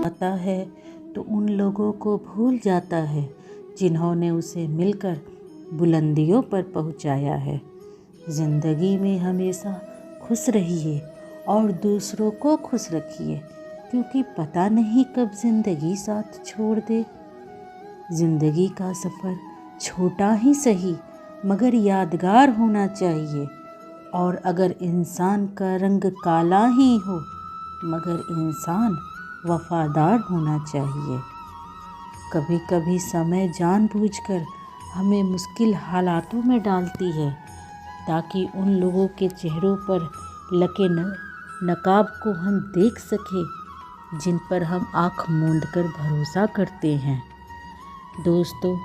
आता है तो उन लोगों को भूल जाता है जिन्होंने उसे मिलकर बुलंदियों पर पहुंचाया है। ज़िंदगी में हमेशा खुश रहिए और दूसरों को खुश रखिए, क्योंकि पता नहीं कब ज़िंदगी साथ छोड़ दे। ज़िंदगी का सफ़र छोटा ही सही मगर यादगार होना चाहिए, और अगर इंसान का रंग काला ही हो मगर इंसान वफादार होना चाहिए। कभी कभी समय जानबूझकर हमें मुश्किल हालातों में डालती है ताकि उन लोगों के चेहरों पर लगे नकाब को हम देख सकें जिन पर हम आँख मूंद कर भरोसा करते हैं। दोस्तों,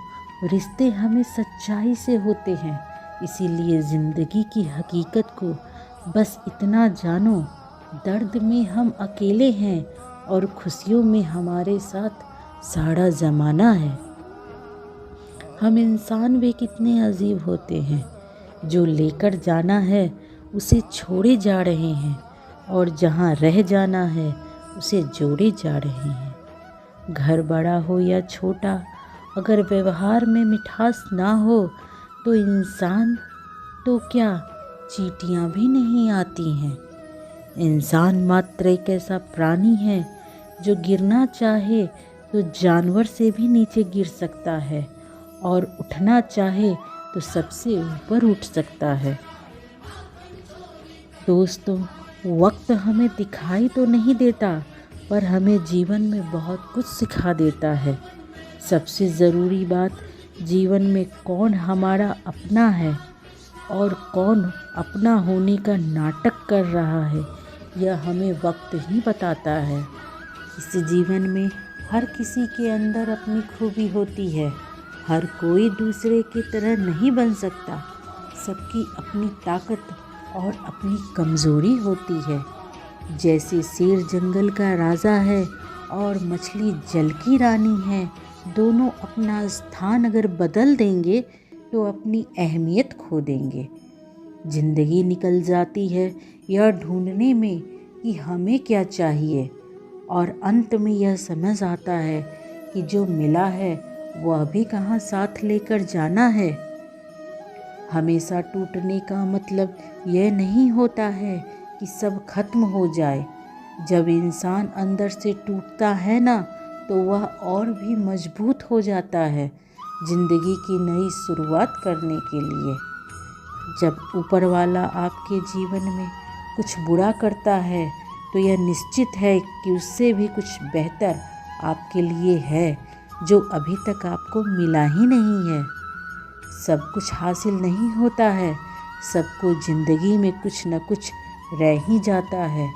रिश्ते हमें सच्चाई से होते हैं, इसीलिए ज़िंदगी की हकीकत को बस इतना जानो, दर्द में हम अकेले हैं और खुशियों में हमारे साथ सारा ज़माना है। हम इंसान वे कितने अजीब होते हैं जो लेकर जाना है उसे छोड़े जा रहे हैं, और जहाँ रह जाना है उसे जोड़े जा रहे हैं। घर बड़ा हो या छोटा, अगर व्यवहार में मिठास ना हो तो इंसान तो क्या चींटियाँ भी नहीं आती हैं। इंसान मात्र एक ऐसा प्राणी है जो गिरना चाहे तो जानवर से भी नीचे गिर सकता है, और उठना चाहे तो सबसे ऊपर उठ सकता है। दोस्तों, वक्त हमें दिखाई तो नहीं देता, पर हमें जीवन में बहुत कुछ सिखा देता है। सबसे ज़रूरी बात, जीवन में कौन हमारा अपना है और कौन अपना होने का नाटक कर रहा है, यह हमें वक्त ही बताता है। इस जीवन में हर किसी के अंदर अपनी खूबी होती है। हर कोई दूसरे की तरह नहीं बन सकता। सबकी अपनी ताकत और अपनी कमज़ोरी होती है। जैसे शेर जंगल का राजा है और मछली जल की रानी है, दोनों अपना स्थान अगर बदल देंगे तो अपनी अहमियत खो देंगे। ज़िंदगी निकल जाती है यह ढूंढने में कि हमें क्या चाहिए, और अंत में यह समझ आता है कि जो मिला है वह भी कहाँ साथ लेकर जाना है। हमेशा टूटने का मतलब यह नहीं होता है कि सब खत्म हो जाए। जब इंसान अंदर से टूटता है ना, तो वह और भी मजबूत हो जाता है ज़िंदगी की नई शुरुआत करने के लिए। जब ऊपर वाला आपके जीवन में कुछ बुरा करता है तो यह निश्चित है कि उससे भी कुछ बेहतर आपके लिए है जो अभी तक आपको मिला ही नहीं है। सब कुछ हासिल नहीं होता है, सबको ज़िंदगी में कुछ न कुछ रह ही जाता है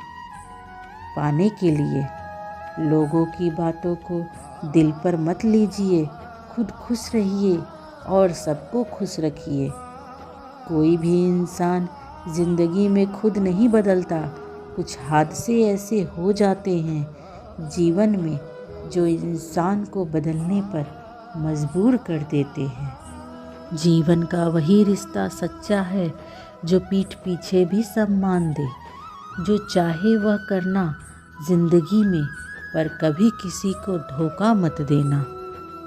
पाने के लिए। लोगों की बातों को दिल पर मत लीजिए, खुद खुश रहिए और सबको खुश रखिए। कोई भी इंसान ज़िंदगी में खुद नहीं बदलता। कुछ हादसे ऐसे हो जाते हैं जीवन में जो इंसान को बदलने पर मजबूर कर देते हैं। जीवन का वही रिश्ता सच्चा है जो पीठ पीछे भी सम्मान दे। जो चाहे वह करना ज़िंदगी में, पर कभी किसी को धोखा मत देना।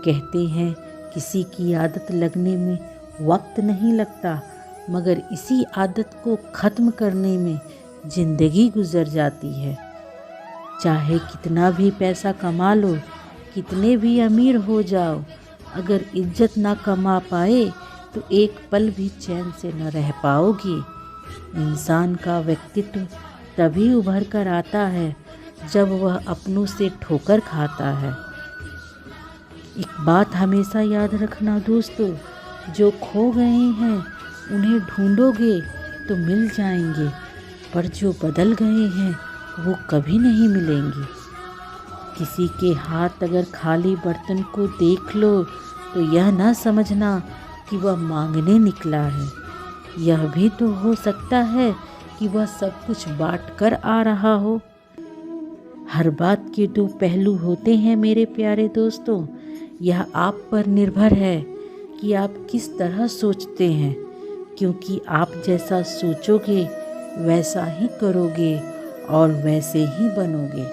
कहते हैं किसी की आदत लगने में वक्त नहीं लगता, मगर इसी आदत को ख़त्म करने में ज़िंदगी गुजर जाती है। चाहे कितना भी पैसा कमा लो, कितने भी अमीर हो जाओ, अगर इज्जत ना कमा पाए तो एक पल भी चैन से न रह पाओगे। इंसान का व्यक्तित्व तभी उभर कर आता है जब वह अपनों से ठोकर खाता है। एक बात हमेशा याद रखना दोस्तों, जो खो गए हैं उन्हें ढूंढोगे तो मिल जाएंगे, पर जो बदल गए हैं वो कभी नहीं मिलेंगे। किसी के हाथ अगर खाली बर्तन को देख लो तो यह ना समझना कि वह मांगने निकला है। यह भी तो हो सकता है कि वह सब कुछ बांट कर आ रहा हो। हर बात के दो पहलू होते हैं मेरे प्यारे दोस्तों। यह आप पर निर्भर है कि आप किस तरह सोचते हैं, क्योंकि आप जैसा सोचोगे वैसा ही करोगे और वैसे ही बनोगे।